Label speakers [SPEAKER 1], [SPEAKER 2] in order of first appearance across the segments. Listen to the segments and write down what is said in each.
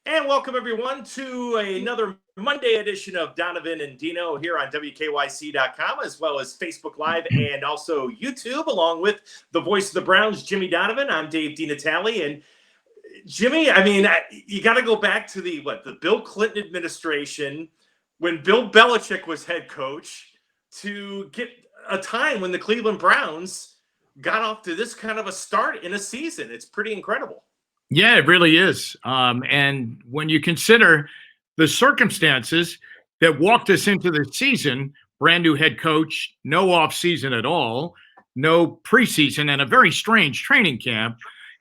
[SPEAKER 1] And welcome everyone to another Monday edition of Donovan and Dino here on WKYC.com, as well as Facebook Live and also YouTube, along with the voice of the Browns, Jimmy Donovan. I'm Dave DeNatale. And Jimmy, you got to go back to the Bill Clinton administration when Bill Belichick was head coach to get a time when the Cleveland Browns got off to this kind of a start in a season. It's pretty incredible.
[SPEAKER 2] Yeah, it really is. And when you consider the circumstances that walked us into the season, brand new head coach, no off season at all, no preseason, and a very strange training camp,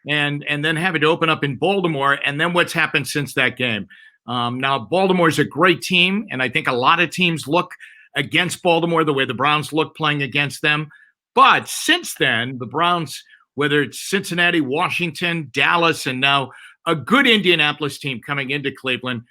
[SPEAKER 2] and then having to open up in Baltimore, and then what's happened since that game. Now, Baltimore's a great team, and I think a lot of teams look against Baltimore the way the Browns look playing against them. But since then, the Browns, whether it's Cincinnati, Washington, Dallas, and now a good Indianapolis team coming into Cleveland,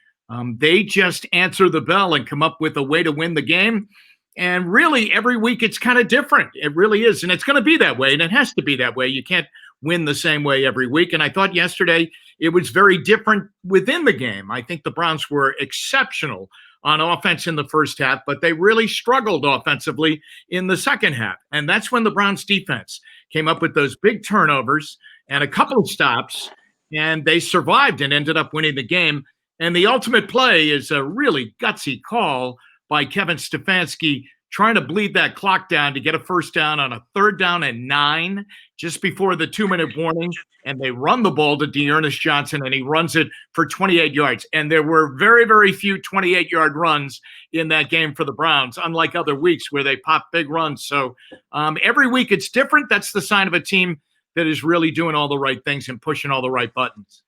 [SPEAKER 2] they just answer the bell and come up with a way to win the game. And really, every week it's kind of different. It really is. And it's going to be that way, and it has to be that way. You can't win the same way every week. And I thought yesterday it was very different within the game. I think the Browns were exceptional on offense in the first half, but they really struggled offensively in the second half. And that's when the Browns defense came up with those big turnovers and a couple of stops, and they survived and ended up winning the game. And the ultimate play is a really gutsy call by Kevin Stefanski, trying to bleed that clock down to get a first down on a 3rd down and 9 just before the 2-minute warning. And they run the ball to Dearness Johnson, and he runs it for 28 yards. And there were very, very few 28-yard runs in that game for the Browns, unlike other weeks where they pop big runs. So every week it's different. That's the sign of a team that is really doing all the right things and pushing all the right buttons.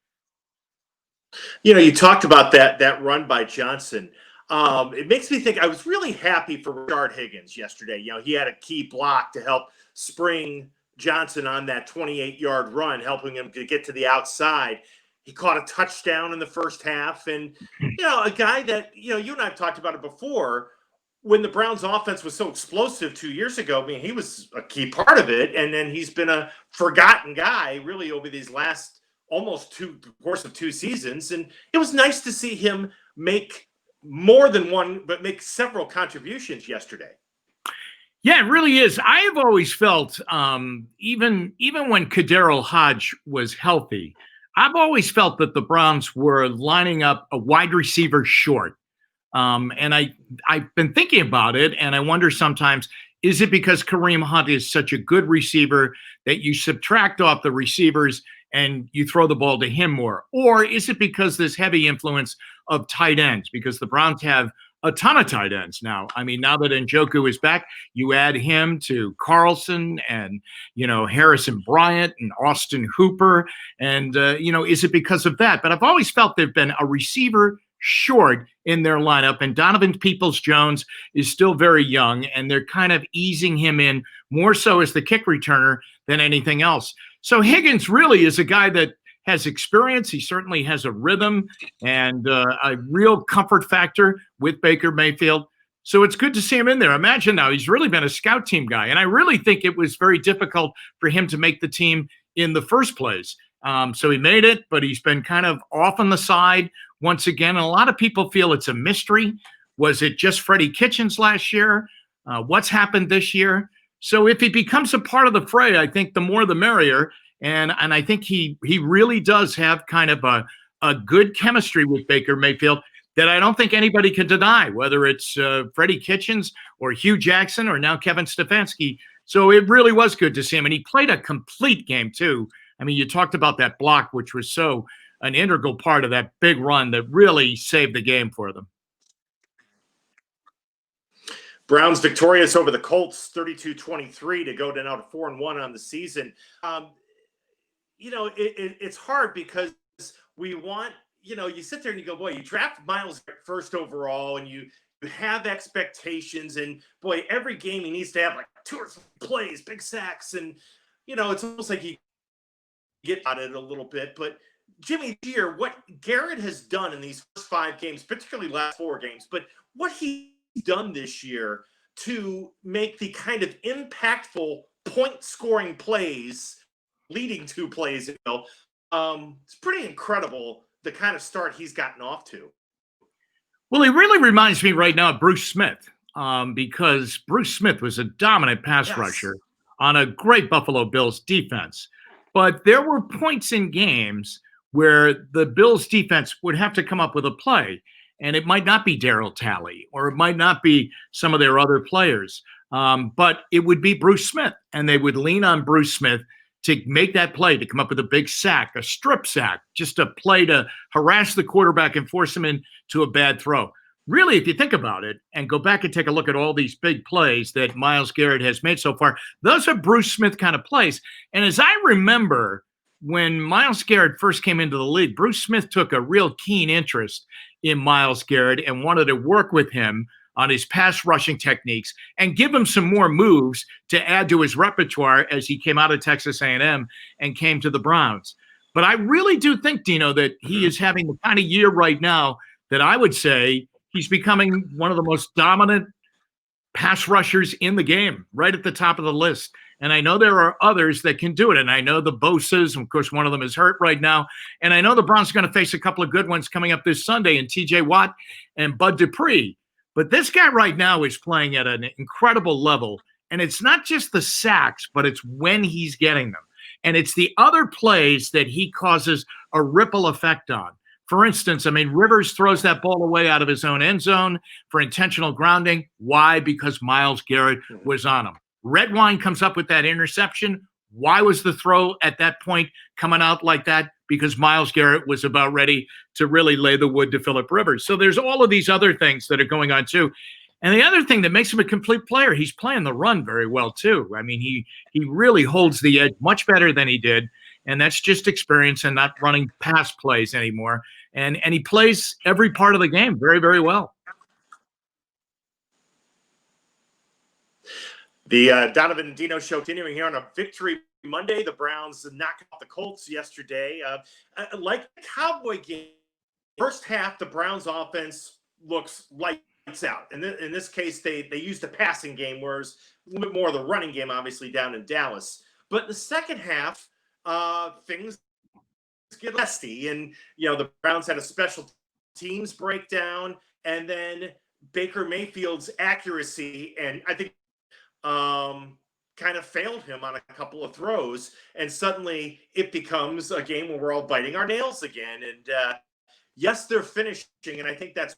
[SPEAKER 1] You know, you talked about that run by Johnson. It makes me think I was really happy for DeShone Higgins yesterday. You know, he had a key block to help spring Johnson on that 28-yard run, helping him to get to the outside. He caught a touchdown in the first half. And, you know, a guy that, you know, you and I have talked about it before, when the Browns offense was so explosive 2 years ago, I mean, he was a key part of it. And then he's been a forgotten guy really over these last almost course of 2 seasons. And it was nice to see him make more than one, but make several contributions yesterday.
[SPEAKER 2] Yeah, it really is. I have always felt, even when Kadarius Hodge was healthy, I've always felt that the Browns were lining up a wide receiver short. And I've been thinking about it, and I wonder sometimes, is it because Kareem Hunt is such a good receiver that you subtract off the receivers and you throw the ball to him more? Or is it because this heavy influence of tight ends? Because the Browns have a ton of tight ends now. I mean, now that Njoku is back, you add him to Carlson and, you know, Harrison Bryant and Austin Hooper. And, you know, is it because of that? But I've always felt they've been a receiver short in their lineup. And Donovan Peoples-Jones is still very young, and they're kind of easing him in more so as the kick returner than anything else. So Higgins really is a guy that has experience. He certainly has a rhythm and a real comfort factor with Baker Mayfield. So it's good to see him in there. Imagine now, he's really been a scout team guy. And I really think it was very difficult for him to make the team in the first place. So he made it, but he's been kind of off on the side once again. And a lot of people feel it's a mystery. Was it just Freddie Kitchens last year? What's happened this year? So if he becomes a part of the fray, I think the more the merrier. And I think he really does have kind of a good chemistry with Baker Mayfield that I don't think anybody can deny, whether it's Freddie Kitchens or Hugh Jackson or now Kevin Stefanski. So it really was good to see him. And he played a complete game, too. I mean, you talked about that block, which was so an integral part of that big run that really saved the game for them.
[SPEAKER 1] Browns victorious over the Colts, 32-23 to go to now to 4-1 on the season. You know, it's hard because we want, you know, you sit there and you go, boy, you draft Myles Garrett first overall and you have expectations, and boy, every game he needs to have like 2 or 3 plays, big sacks, and, you know, it's almost like you get at it a little bit. But Jimmy, here, what Garrett has done in these first 5 games, particularly last 4 games, but what he's done this year to make the kind of impactful point scoring plays leading to plays, you know, it's pretty incredible the kind of start he's gotten off to.
[SPEAKER 2] Well, he really reminds me right now of Bruce Smith, because Bruce Smith was a dominant pass rusher on a great Buffalo Bills defense. But there were points in games where the Bills defense would have to come up with a play, and it might not be DeNatale, or it might not be some of their other players, but it would be Bruce Smith, and they would lean on Bruce Smith to make that play, to come up with a big sack, a strip sack, just a play to harass the quarterback and force him into a bad throw. Really, if you think about it and go back and take a look at all these big plays that Myles Garrett has made so far, those are Bruce Smith kind of plays. And as I remember, when Myles Garrett first came into the league, Bruce Smith took a real keen interest in Myles Garrett and wanted to work with him on his pass rushing techniques and give him some more moves to add to his repertoire as he came out of Texas A&M and came to the Browns. But I really do think, Dino, that he is having the kind of year right now that I would say he's becoming one of the most dominant pass rushers in the game, right at the top of the list. And I know there are others that can do it. And I know the Bosa's, of course, one of them is hurt right now. And I know the Browns are going to face a couple of good ones coming up this Sunday in TJ Watt and Bud Dupree. But this guy right now is playing at an incredible level. And it's not just the sacks, but it's when he's getting them. And it's the other plays that he causes a ripple effect on. For instance, I mean, Rivers throws that ball away out of his own end zone for intentional grounding. Why? Because Myles Garrett was on him. Redwine comes up with that interception. Why was the throw at that point coming out like that? Because Myles Garrett was about ready to really lay the wood to Phillip Rivers. So there's all of these other things that are going on too. And the other thing that makes him a complete player, he's playing the run very well too. I mean, he really holds the edge much better than he did. And that's just experience and not running pass plays anymore. And he plays every part of the game very, very well.
[SPEAKER 1] The Donovan and Dino show continuing here on a Victory Monday. The Browns knocked off the Colts yesterday. Like the Cowboy game, first half, the Browns offense looks lights out. In this case, they used a passing game, whereas a little bit more of the running game, obviously, down in Dallas. But in the second half, things get messy. And, the Browns had a special teams breakdown, and then Baker Mayfield's accuracy, and I think kind of failed him on a couple of throws, and suddenly it becomes a game where we're all biting our nails again. And yes, they're finishing, and I think that's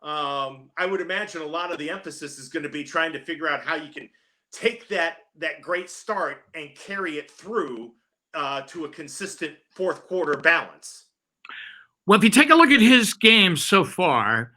[SPEAKER 1] I would imagine a lot of the emphasis is going to be trying to figure out how you can take that great start and carry it through to a consistent fourth quarter balance.
[SPEAKER 2] Well, if you take a look at his games so far,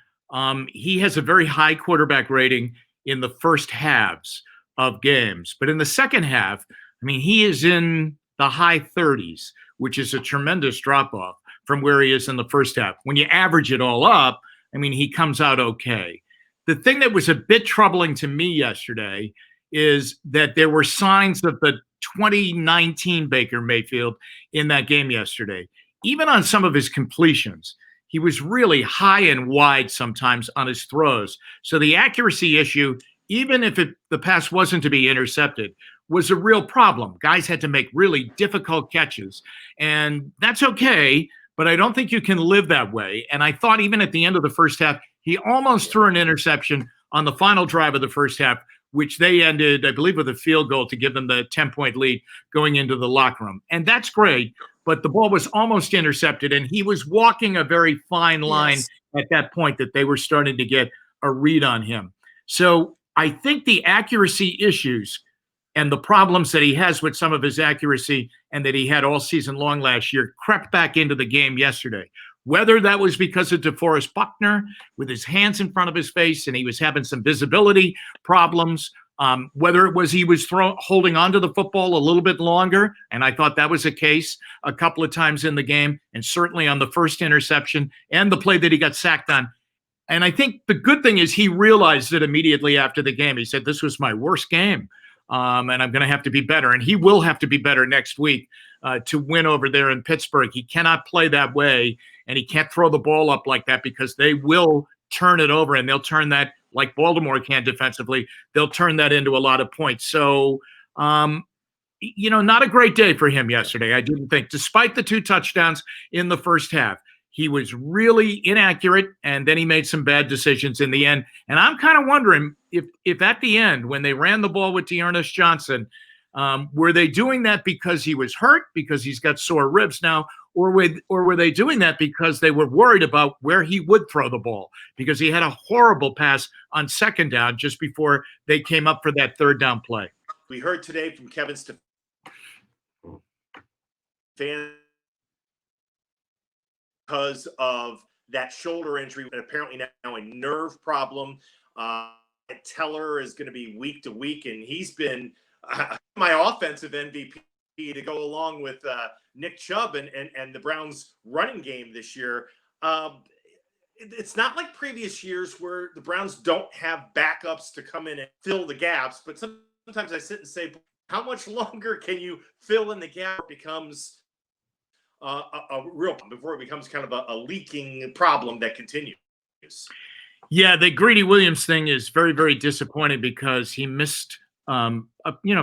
[SPEAKER 2] he has a very high quarterback rating in the first halves of games. But in the second half, I mean, he is in the high 30s, which is a tremendous drop-off from where he is in the first half. When you average it all up, I mean, he comes out okay. The thing that was a bit troubling to me yesterday is that there were signs of the 2019 Baker Mayfield in that game yesterday. Even on some of his completions, he was really high and wide sometimes on his throws. So the accuracy issue, even if the pass wasn't to be intercepted, was a real problem. Guys had to make really difficult catches, and that's okay, but I don't think you can live that way. And I thought even at the end of the first half, he almost threw an interception on the final drive of the first half, which they ended, I believe, with a field goal to give them the 10-point lead going into the locker room. And that's great, but the ball was almost intercepted, and he was walking a very fine line at that point that they were starting to get a read on him. So I think the accuracy issues and the problems that he has with some of his accuracy and that he had all season long last year crept back into the game yesterday. Whether that was because of DeForest Buckner with his hands in front of his face and he was having some visibility problems, whether it was he was holding onto the football a little bit longer, and I thought that was a case a couple of times in the game, and certainly on the first interception and the play that he got sacked on. And I think the good thing is he realized it immediately after the game. He said, this was my worst game, and I'm going to have to be better. And he will have to be better next week to win over there in Pittsburgh. He cannot play that way, and he can't throw the ball up like that because they will turn it over, and they'll turn that, like Baltimore can defensively, they'll turn that into a lot of points. So, not a great day for him yesterday, I didn't think, despite the 2 touchdowns in the first half. he was really inaccurate, and then he made some bad decisions in the end. And I'm kind of wondering if at the end, when they ran the ball with Dearness Johnson, were they doing that because he was hurt, because he's got sore ribs now, or were they doing that because they were worried about where he would throw the ball? Because he had a horrible pass on second down just before they came up for that third down play.
[SPEAKER 1] We heard today from Kevin Stefanski because of that shoulder injury, and apparently now a nerve problem. Teller is going to be week to week, and he's been my offensive MVP to go along with Nick Chubb and the Browns' running game this year. It's not like previous years where the Browns don't have backups to come in and fill the gaps, but sometimes I sit and say, how much longer can you fill in the gap? It becomes a real problem before it becomes kind of a leaking problem that continues.
[SPEAKER 2] Yeah, the Greedy Williams thing is very, very disappointing because he missed a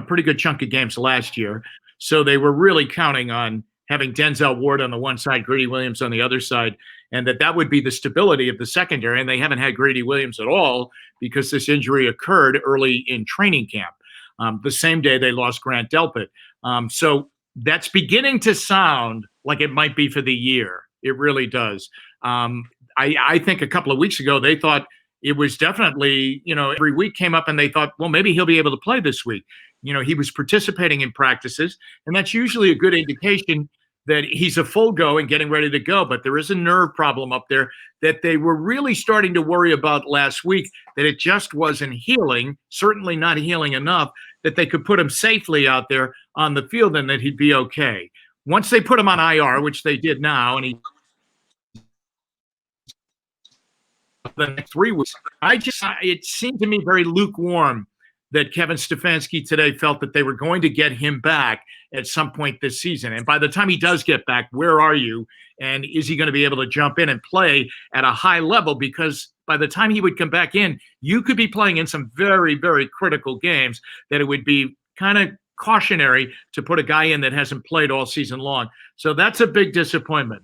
[SPEAKER 2] pretty good chunk of games last year. So they were really counting on having Denzel Ward on the one side, Greedy Williams on the other side, and that would be the stability of the secondary. And they haven't had Greedy Williams at all because this injury occurred early in training camp. The same day they lost Grant Delpit. So that's beginning to sound like it might be for the year. It really does. I think a couple of weeks ago, they thought it was definitely, every week came up and they thought, well, maybe he'll be able to play this week. He was participating in practices, and that's usually a good indication that he's a full go and getting ready to go. But there is a nerve problem up there that they were really starting to worry about last week, that it just wasn't healing, certainly not healing enough that they could put him safely out there on the field and that he'd be okay. Once they put him on IR, which they did now, and he the next 3 weeks, it seemed to me very lukewarm that Kevin Stefanski today felt that they were going to get him back at some point this season. And by the time he does get back, where are you? And is he going to be able to jump in and play at a high level? Because by the time he would come back in, you could be playing in some very, very critical games that it would be kind of cautionary to put a guy in that hasn't played all season long. So that's a big disappointment.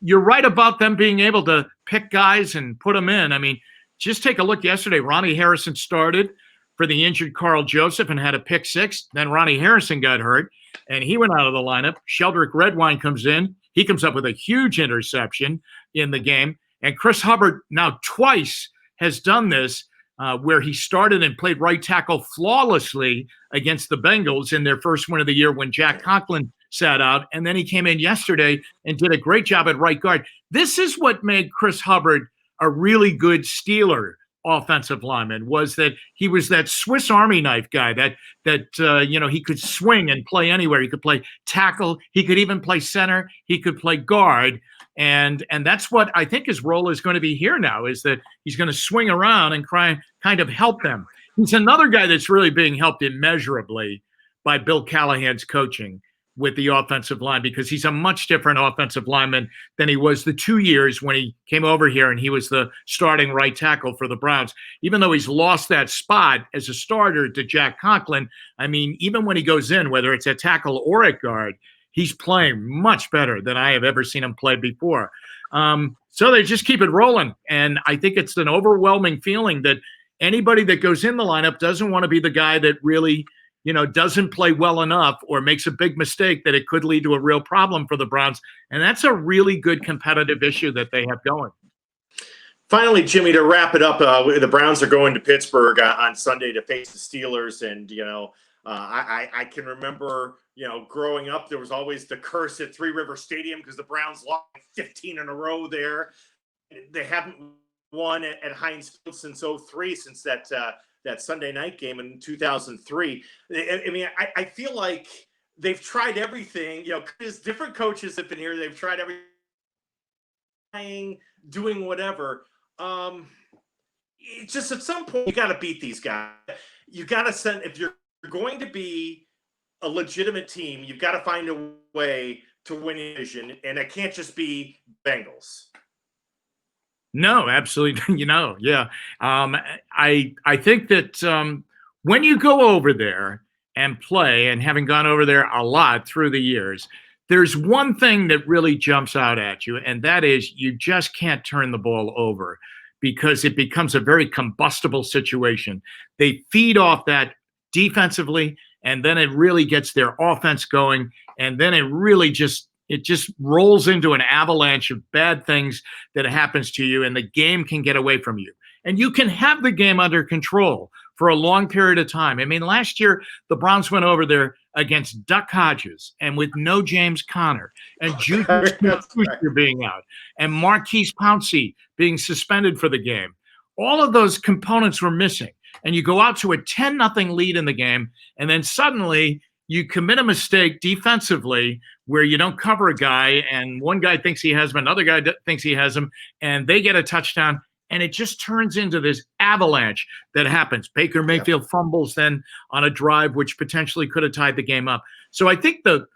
[SPEAKER 2] You're right about them being able to pick guys and put them in. I mean, just take a look yesterday. Ronnie Harrison started for the injured Carl Joseph and had a pick six. Then Ronnie Harrison got hurt, and he went out of the lineup. Sheldrick Redwine comes in. He comes up with a huge interception in the game. And Chris Hubbard now twice has done this, where he started and played right tackle flawlessly against the Bengals in their first win of the year when Jack Conklin sat out. And then he came in yesterday and did a great job at right guard. This is what made Chris Hubbard a really good Steeler offensive lineman, was that he was that Swiss Army knife guy that he could swing and play anywhere. He could play tackle. He could even play center. He could play guard. And that's what I think his role is going to be here now, is that he's going to swing around and kind of help them. He's another guy that's really being helped immeasurably by Bill Callahan's coaching with the offensive line, because he's a much different offensive lineman than he was the 2 years when he came over here and he was the starting right tackle for the Browns. Even though he's lost that spot as a starter to Jack Conklin, I mean, even when he goes in, whether it's at tackle or at guard, he's playing much better than I have ever seen him play before. So they just keep it rolling. And I think it's an overwhelming feeling that anybody that goes in the lineup doesn't want to be the guy that really doesn't play well enough or makes a big mistake that it could lead to a real problem for the Browns. And that's a really good competitive issue that they have going.
[SPEAKER 1] Finally, Jimmy, to wrap it up, the Browns are going to Pittsburgh on Sunday to face the Steelers. And, I can remember, growing up, there was always the curse at Three River Stadium because the Browns lost 15 in a row there. They haven't won at Heinz Field since 2003, since that Sunday night game in 2003. I mean, I feel like they've tried everything. Different coaches have been here. They've tried everything, doing whatever. It's just at some point you got to beat these guys. You got to send, if you're going to be a legitimate team, you've got to find a way to win a division, and it can't just be Bengals.
[SPEAKER 2] No, absolutely. Yeah. I think that when you go over there and play, and having gone over there a lot through the years, there's one thing that really jumps out at you, and that is you just can't turn the ball over because it becomes a very combustible situation. They feed off that defensively, and then it really gets their offense going, and then it just rolls into an avalanche of bad things that happens to you, and the game can get away from you. And you can have the game under control for a long period of time. I mean, last year, the Browns went over there against Duck Hodges and with no James Conner and Juju Smith-Schuster being out and Marquise Pouncey being suspended for the game. All of those components were missing. And you go out to a 10-0 lead in the game, and then suddenly you commit a mistake defensively where you don't cover a guy, and one guy thinks he has him, another guy thinks he has him, and they get a touchdown. And it just turns into this avalanche that happens. Baker Mayfield fumbles then on a drive, which potentially could have tied the game up. So I think the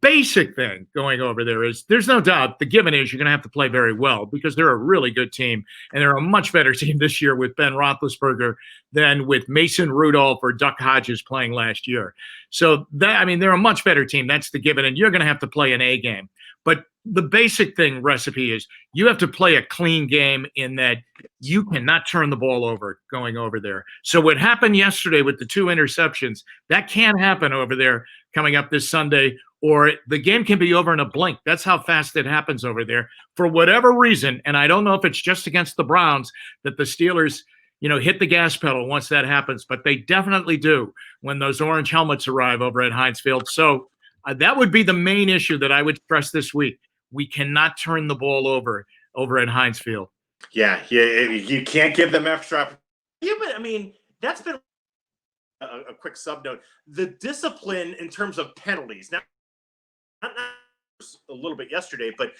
[SPEAKER 2] basic thing going over there is there's no doubt the given is you're going to have to play very well because they're a really good team. And they're a much better team this year with Ben Roethlisberger than with Mason Rudolph or Duck Hodges playing last year. So they're a much better team. That's the given. And you're going to have to play an A game. But the basic recipe is you have to play a clean game in that you cannot turn the ball over going over there. So what happened yesterday with the 2 interceptions, that can't happen over there coming up this Sunday, or the game can be over in a blink. That's how fast it happens over there. For whatever reason, and I don't know if it's just against the Browns that the Steelers hit the gas pedal once that happens, but they definitely do when those orange helmets arrive over at Heinz Field. So that would be the main issue that I would stress this week. We cannot turn the ball over at Heinz Field.
[SPEAKER 1] Yeah, you can't give them extra. Yeah, but I mean, that's been a quick sub note. The discipline in terms of penalties. Now, not a little bit yesterday, but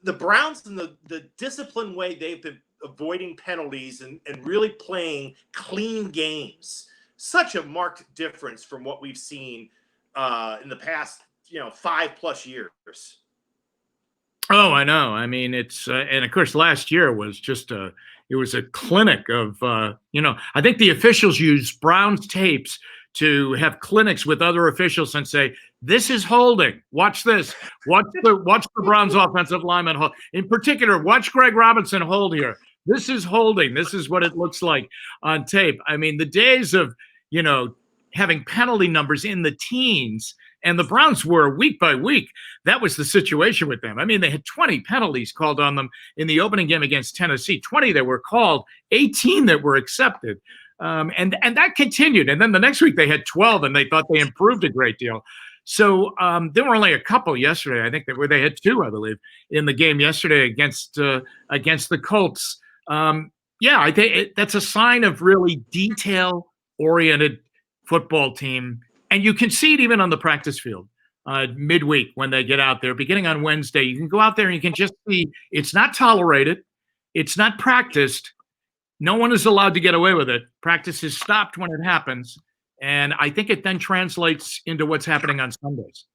[SPEAKER 1] the Browns and the disciplined way they've been avoiding penalties and really playing clean games. Such a marked difference from what we've seen in the past, 5+ years.
[SPEAKER 2] Oh, I know. I mean, it's and of course last year was just it was a clinic of I think the officials used Browns tapes to have clinics with other officials and say, this is holding. Watch this. Watch the Browns offensive lineman hold. In particular, watch Greg Robinson hold here. This is holding. This is what it looks like on tape. I mean, the days of, having penalty numbers in the teens, and the Browns were week by week. That was the situation with them. I mean, they had 20 penalties called on them in the opening game against Tennessee, 20 that were called, 18 that were accepted. And that continued. And then the next week they had 12, and they thought they improved a great deal. So there were only a couple yesterday. I think they had 2, I believe, in the game yesterday against the Colts. I think that's a sign of really detail-oriented football team. And you can see it even on the practice field midweek when they get out there. Beginning on Wednesday, you can go out there and you can just see it's not tolerated. It's not practiced. No one is allowed to get away with it. Practice is stopped when it happens. And I think it then translates into what's happening on Sundays.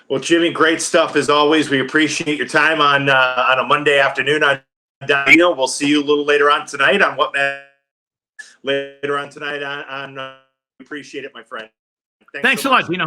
[SPEAKER 1] Well, Jimmy, great stuff as always. We appreciate your time on a Monday afternoon on Dino. We'll see you a little later on tonight on What Matters. Later on tonight on appreciate it, my friend.
[SPEAKER 2] Thanks so a lot, Dino.